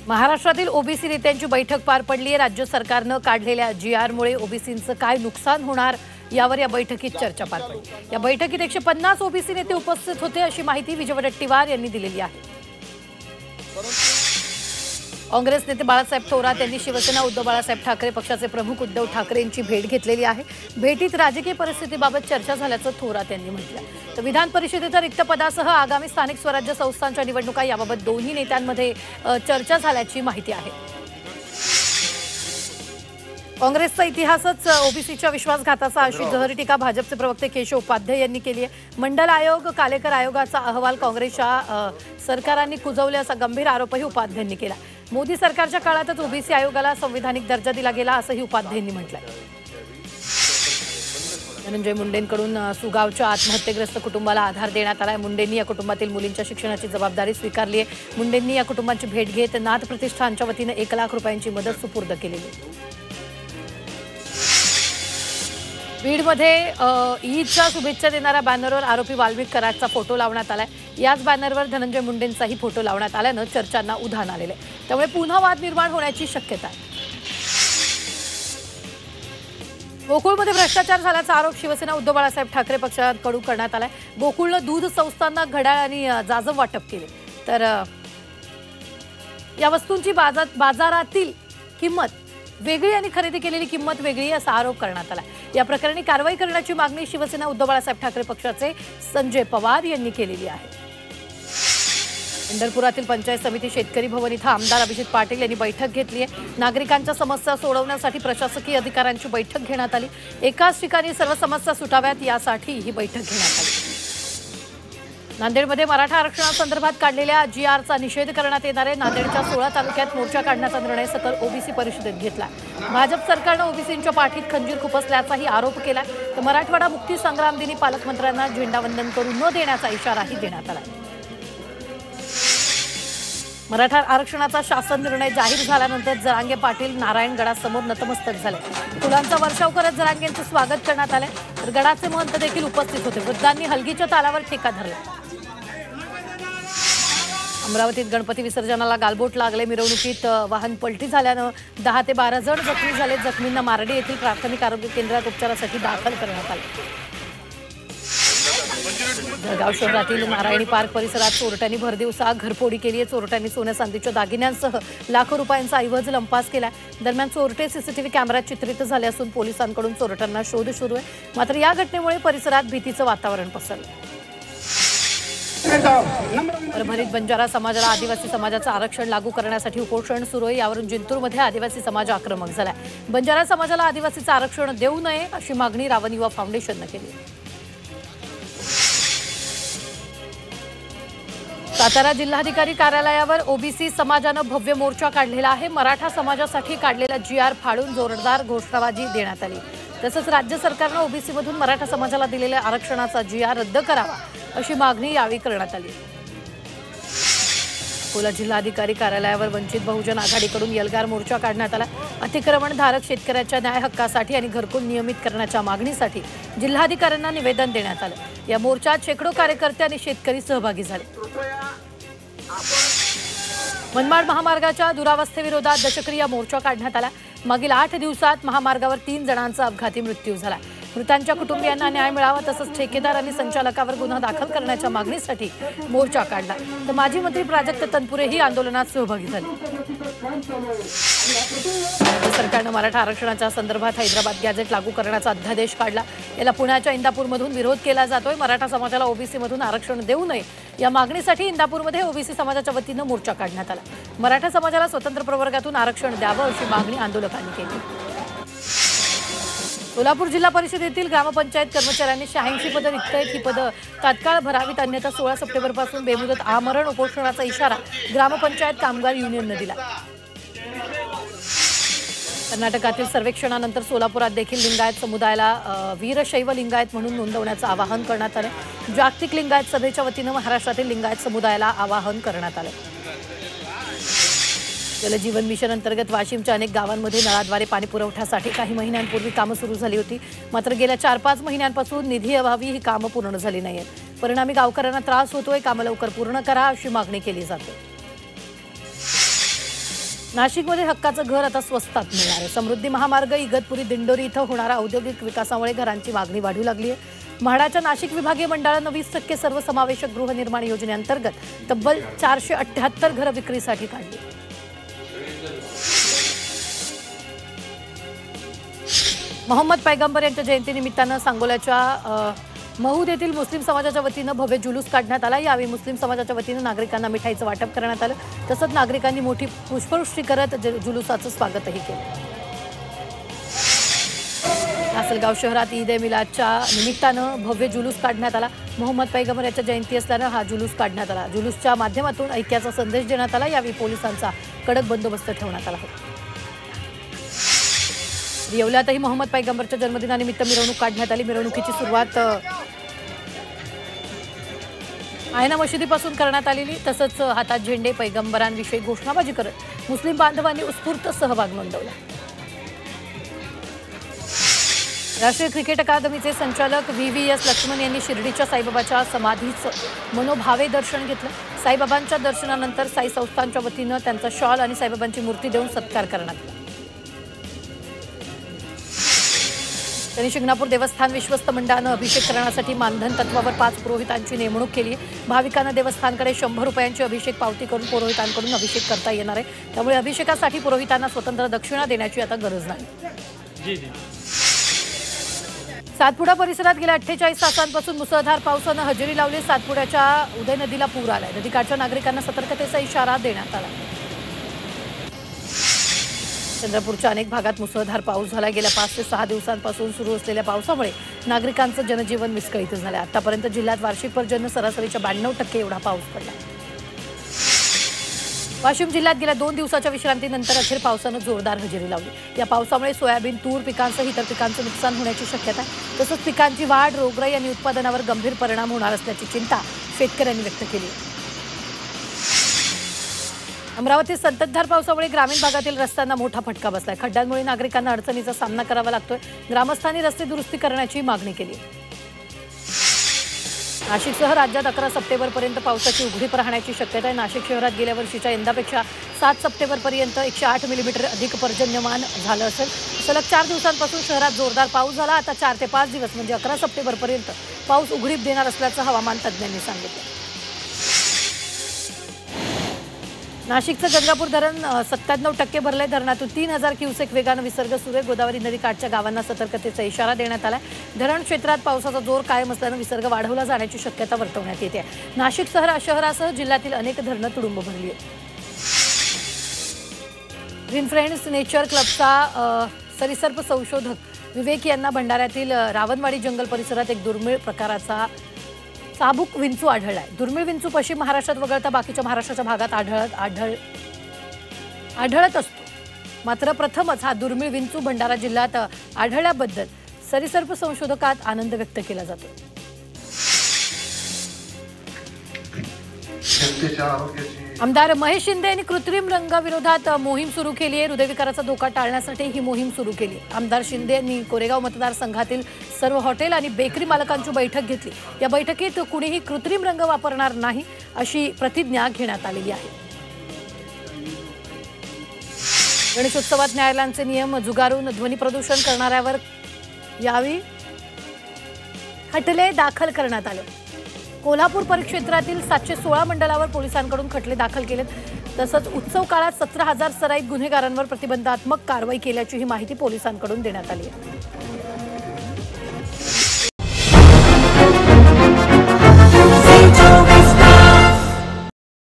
महाराष्ट्रातील ओबीसी नेत्यांची बैठक पार पडली आहे। राज्य सरकारने काढलेल्या जीआरमुळे ओबीसींचं काय नुकसान होणार यावर या बैठकीत चर्चा पार पडली। या बैठकीत 150 ओबीसी नेते उपस्थित होते अशी माहिती विजय वडेट्टीवार यांनी दिलेली आहे। काँग्रेस नेते बाळासाहेब थोरात यांनी शिवसेना उद्धव बाळासाहेब ठाकरे पक्षाचे प्रमुख उद्धव ठाकरे यांची भेट घेतलेली आहे। भेटीत राजकीय परिस्थितीबाबत चर्चा झाल्याचं थोरात यांनी म्हटलं। तर विधान परिषदेच्या रिक्त पदासह आगामी स्थानिक स्वराज्य संस्थांच्या निवडणुका याबाबत दोन्ही नेत्यांमध्ये चर्चा झाल्याची माहिती आहे। काँग्रेसचा इतिहासच ओबीसीच्या विश्वासघाताचा अशी जहरी टीका भाजपचे प्रवक्ते केशव उपाध्याय यांनी केली आहे। मंडल आयोग कालेकर आयोगाचा अहवाल काँग्रेसच्या सरकारांनी कुजवल्याचा गंभीर आरोपही उपाध्यायांनी केला। मोदी सरकारच्या काळातच ओबीसी आयोगाला संविधानिक दर्जा दिला गेला असंही उपाध्यायांनी म्हटलंय। धनंजय मुंडेंकडून सुगावच्या आत्महत्येग्रस्त कुटुंबाला आधार देण्यात आलाय। मुंडेंनी या कुटुंबातील मुलींच्या शिक्षणाची जबाबदारी स्वीकारली आहे। मुंडेंनी या कुटुंबांची भेट घेत नाथ प्रतिष्ठानच्या वतीने 1 लाख रुपयांची मदत सुपूर्द केलेली आहे। बीडमध्ये ईदच्या शुभेच्छा देणाऱ्या बॅनरवर आरोपी वाल्मिक कराडचा फोटो लावण्यात आलाय। याच बॅनरवर धनंजय मुंडेंचाही फोटो लावण्यात आल्यानं चर्चांना उधाण आलेले, त्यामुळे पुन्हा वाद निर्माण होण्याची शक्यता आहे। गोकुळमध्ये भ्रष्टाचार झाल्याचा आरोप शिवसेना उद्धव बाळासाहेब ठाकरे पक्षाकडून करण्यात आलाय। गोकुळनं दूध संस्थांना घड्याळ आणि जाजम वाटप केले, तर या वस्तूंची बाजारातील किंमत वेगळी आणि खरेदी केलेली किंमत वेगळी असा आरोप करण्यात आला। या प्रकरणी कारवाई करण्याची मागणी शिवसेना उद्धव बाळासाहेब ठाकरे पक्षाचे संजय पवार यांनी केलेली आहे। पंढरपुरातील पंचायत समिती शेतकरी भवन इथं आमदार अभिजित पाटील यांनी बैठक घेतली आहे। नागरिकांच्या समस्या सोडवण्यासाठी प्रशासकीय अधिकाऱ्यांची बैठक घेण्यात आली। एकाच ठिकाणी सर्व समस्या सुटाव्यात यासाठी ही बैठक घेण्यात आली। नांदेडमध्ये मराठा आरक्षणासंदर्भात काढलेल्या जीआरचा निषेध करण्यात येणार आहे। नांदेडच्या 16 तालुक्यात मोर्चा काढण्याचा निर्णय सकल ओबीसी परिषदेत घेतला। भाजप सरकारनं ओबीसींच्या पाठीत खंजीर खुपसल्याचाही आरोप केला। तर मराठवाडा मुक्ती संग्राम दिनी पालकमंत्र्यांना झेंडावंदन करू न देण्याचा इशाराही देण्यात आला। मराठा आरक्षणाचा शासन निर्णय जाहीर झाल्यानंतर जरांगे पाटील नारायणगडासमोर नतमस्तक झाले। फुलांचा वर्षाव करत जरांगेंचं स्वागत करण्यात आले, तर गडाचे महंत देखील उपस्थित होते। वृद्धांनी हलगीच्या तालावर ठेका धरला। अमरावतीत गणपती विसर्जनाला गालबोट लागले। मिरवणुकीत वाहन पलटी झाल्यानं 10 ते 12 जण जखमी झाले। जखमींना मारडी येथील प्राथमिक आरोग्य केंद्रात उपचारासाठी दाखल करण्यात आले। जळगाव शहरातील नारायणी पार्क परिसरात चोरट्यांनी भरदिवसा घरफोडी केली आहे। चोरट्यांनी सोन्या चांदीच्या दागिन्यांसह लाखो रुपयांचा ऐवज लंपास केला। दरम्यान चोरटे सीसीटीव्ही कॅमेऱ्यात चित्रित झाले असून पोलिसांकडून चोरट्यांना शोध सुरू आहे। मात्र या घटनेमुळे परिसरात भीतीचं वातावरण पसरलं। परभणीत बंजारा समाजाला आदिवासी समाजाचं आरक्षण लागू करण्यासाठी उपोषण सुरू आहे। यावरून जिंतूरमध्ये आदिवासी समाज आक्रमक झालाय। बंजारा समाजाला आदिवासीचं आरक्षण देऊ नये अशी मागणी रावण युवा फाउंडेशननं केली। सातारा जिल्हाधिकारी कार्यालयावर ओबीसी समाजानं भव्य मोर्चा काढलेला आहे। मराठा समाजासाठी काढलेला जीआर फाडून जोरदार घोषणाबाजी देण्यात आली। तसंच राज्य सरकारनं ओबीसीमधून मराठा समाजाला दिलेल्या आरक्षणाचा जीआर रद्द करावा अशी मागणी यावेळी करण्यात आली। अकोला जिल्हाधिकारी कार्यालयावर वंचित बहुजन आघाडीकडून एल्गार मोर्चा काढण्यात आला। अतिक्रमणधारक शेतकऱ्याच्या न्याय हक्कासाठी आणि घरकुल नियमित करण्याच्या मागणीसाठी जिल्हाधिकाऱ्यांना निवेदन देण्यात आलं। या मोर्चात शेकडो कार्यकर्ते आणि शेतकरी सहभागी झाले। मनमाड महामार्गाच्या दुरावस्थेविरोधात दशक्रिया मोर्चा काढण्यात आला। मागील 8 दिवसात महामार्गावर 3 जणांचा अपघाती मृत्यू झाला। मृतांच्या कुटुंबियांना न्याय मिळावा तसंच ठेकेदार आणि संचालकावर गुन्हा दाखल करण्याच्या मागणीसाठी मोर्चा काढला। तर माजी मंत्री प्राजक्त तनपुरेही आंदोलनात सहभागी झाले। सरकारनं मराठा आरक्षणाच्या संदर्भात हैदराबाद गॅझेट लागू करण्याचा अध्यादेश काढला। याला पुण्याच्या इंदापूरमधून विरोध केला जातोय। मराठा समाजाला ओबीसीमधून आरक्षण देऊ नये या मागणीसाठी इंदापूरमध्ये ओबीसी समाजाच्या वतीनं मोर्चा काढण्यात आला। मराठा समाजाला स्वतंत्र प्रवर्गातून आरक्षण द्यावं अशी मागणी आंदोलकांनी केली। सोलापूर जिल्हा परिषदेतील ग्रामपंचायत कर्मचाऱ्यांनी 86 पदं रिक्त आहेत। ही पदं तात्काळ भरावीत, अन्यथा 16 सप्टेंबरपासून बेमुदत आमरण उपोषणाचा इशारा ग्रामपंचायत कामगार युनियननं दिला। कर्नाटकातील सर्वेक्षणानंतर सोलापुरात देखील लिंगायत समुदायाला वीरशैव लिंगायत म्हणून नोंदवण्याचं आवाहन करण्यात आलं। जागतिक लिंगायत सभेच्या वतीनं महाराष्ट्रातील लिंगायत समुदायाला आवाहन करण्यात आलं। जलजीवन मिशन अंतर्गत वाशिमच्या अनेक गावांमध्ये नळाद्वारे पाणी पुरवठ्यासाठी काही महिन्यांपूर्वी कामं सुरू झाली होती। मात्र गेल्या 4-5 महिन्यांपासून निधी अभावी ही कामं पूर्ण झाली नाहीत। परिणामी गावकऱ्यांना त्रास होतोय। कामं लवकर पूर्ण करा अशी मागणी केली जाते। नाशिकमध्ये हक्काचं घर आता स्वस्तात मिळणार आहे। समृद्धी महामार्ग इगतपुरी दिंडोरी इथं होणारा औद्योगिक विकासामुळे घरांची मागणी वाढू लागली आहे। म्हाडाच्या नाशिक विभागीय मंडळानं 20% सर्वसमावेशक गृहनिर्माण योजनेअंतर्गत तब्बल 478 घरं विक्रीसाठी काढली। मोहम्मद पैगंबर यांच्या जयंतीनिमित्तानं सांगोल्याच्या महूद येथील मुस्लिम समाजाच्या वतीनं भव्य जुलूस काढण्यात आला। यावेळी मुस्लिम समाजाच्या वतीनं नागरिकांना मिठाईचं वाटप करण्यात आलं। तसंच नागरिकांनी मोठी पुष्पवृष्टी करत जुलूसाचं स्वागतही केलं। लासलगाव शहरात ईद ए मिलादच्या निमित्तानं भव्य जुलूस काढण्यात आला। मोहम्मद पैगंबर यांच्या जयंती असल्यानं हा जुलूस काढण्यात आला। जुलूसच्या माध्यमातून ऐक्याचा संदेश देण्यात आला। यावेळी पोलिसांचा कडक बंदोबस्त ठेवण्यात आला होता। येवल्यातही मोहम्मद पैगंबरच्या जन्मदिनानिमित्त मिरवणूक काढण्यात आली। मिरवणुकीची सुरुवात आयना मशिदीपासून करण्यात आलेली। तसंच हातात झेंडे पैगंबरांविषयी घोषणाबाजी करत मुस्लिम बांधवांनी उत्स्फूर्त सहभाग नोंदवला। राष्ट्रीय क्रिकेट अकादमीचे संचालक VVS लक्ष्मण यांनी शिर्डीच्या साईबाबाच्या समाधीचं मनोभावे दर्शन घेतलं। साईबाबांच्या दर्शनानंतर साई संस्थानच्या वतीनं त्यांचा शॉल आणि साईबाबांची मूर्ती देऊन सत्कार करण्यात आला। त्यांनी शिंगणापूर देवस्थान विश्वस्त मंडळानं अभिषेक करण्यासाठी मानधन तत्वावर 5 पुरोहितांची नेमणूक केली। भाविकांना देवस्थानकडे 100 रुपयांची अभिषेक पावती करून पुरोहितांकडून अभिषेक करता येणार आहे। त्यामुळे अभिषेकासाठी पुरोहितांना स्वतंत्र दक्षिणा देण्याची आता गरज नाही। सातपुडा परिसरात गेल्या 48 तासांपासून मुसळधार पावसानं हजेरी लावली। सातपुड्याच्या उदय नदीला पूर आलाय। नदीकाठच्या नागरिकांना सतर्कतेचा इशारा देण्यात आला। चंद्रपूरच्या अनेक भागात मुसळधार पाऊस झाला। गेल्या 5 ते 6 दिवसांपासून सुरू असलेल्या पावसामुळे नागरिकांचं जनजीवन विस्कळीत झालं। आतापर्यंत जिल्ह्यात वार्षिक पर्जन्य सरासरीच्या 92% एवढा पाऊस पडला। वाशिम जिल्ह्यात गेल्या 2 दिवसाच्या विश्रांतीनंतर अखेर पावसानं जोरदार हजेरी लावली। या पावसामुळे सोयाबीन, तूर पिकांसह इतर पिकांचं नुकसान होण्याची शक्यता आहे। तसंच पिकांची वाढ, रोगराई आणि उत्पादनावर गंभीर परिणाम होणार असल्याची चिंता शेतकऱ्यांनी व्यक्त केली। अमरावतीत संततधार पावसामुळे ग्रामीण भागातील रस्त्यांना मोठा फटका बसलाय। खड्ड्यांमुळे नागरिकांना अडचणीचा सामना करावा लागतोय। ग्रामस्थांनी रस्ते दुरुस्ती करण्याची मागणी केली। नाशिकसह राज्यात 11 सप्टेंबरपर्यंत पावसाची उघडीप राहण्याची शक्यता आहे। नाशिक शहरात गेल्या वर्षीच्या यंदापेक्षा 7 सप्टेंबरपर्यंत 108 मिलीमीटर अधिक पर्जन्यमान झालं असेल। सलग 4 दिवसांपासून शहरात जोरदार पाऊस झाला। आता 4 ते 5 दिवस म्हणजे 11 सप्टेंबरपर्यंत पाऊस उघडीप देणार असल्याचं हवामान तज्ज्ञांनी सांगितलं। नाशिकचं गंगापूर धरण 97% भरलंय। धरणातून 3000 क्युसेक वेगानं विसर्ग सुरू आहे। गोदावरी नदीकाठच्या गावांना सतर्कतेचा इशारा देण्यात आलाय। धरण क्षेत्रात पावसाचा जोर कायम असल्यानं विसर्ग वाढवला जाण्याची शक्यता वर्तवण्यात येते। नाशिक शहरासह जिल्ह्यातील अनेक धरणं तुडुंब भरली आहेत। ग्रीन फ्रेंड्स नेचर क्लबचा सरीसर्प संशोधक विवेक यांना भंडाऱ्यातील रावणवाडी जंगल परिसरात एक दुर्मिळ प्रकाराचा चाबूक विंचू आढळलाय। दुर्मिळ विंचू पश्चिम महाराष्ट्रात वगळता बाकीच्या महाराष्ट्राच्या भागात आढळत असतो। मात्र प्रथमच हा दुर्मिळ विंचू भंडारा जिल्ह्यात आढळल्याबद्दल सरीसर्प संशोधकात आनंद व्यक्त केला जातो। आमदार महेश शिंदे यांनी कृत्रिम रंगाविरोधात मोहीम सुरू केली आहे। हृदयविकाराचा धोका टाळण्यासाठी ही मोहीम सुरू केली। आमदार शिंदे यांनी कोरेगाव मतदारसंघातील सर्व हॉटेल आणि बेकरी मालकांची बैठक घेतली। या बैठकीत कुणीही कृत्रिम रंग वापरणार नाही अशी प्रतिज्ञा घेण्यात आलेली आहे। गणेशोत्सवात न्यायालयांचे नियम झुगारून ध्वनी प्रदूषण करणाऱ्यावर यावेळी खटले दाखल करण्यात आले। कोल्हापूर परिक्षेत्रातील 716 मंडळावर पोलिसांकडून खटले दाखल केलेत। तसंच उत्सव काळात 17,000 सराईत गुन्हेगारांवर प्रतिबंधात्मक कारवाई केल्याची ही माहिती पोलिसांकडून देण्यात आली आहे।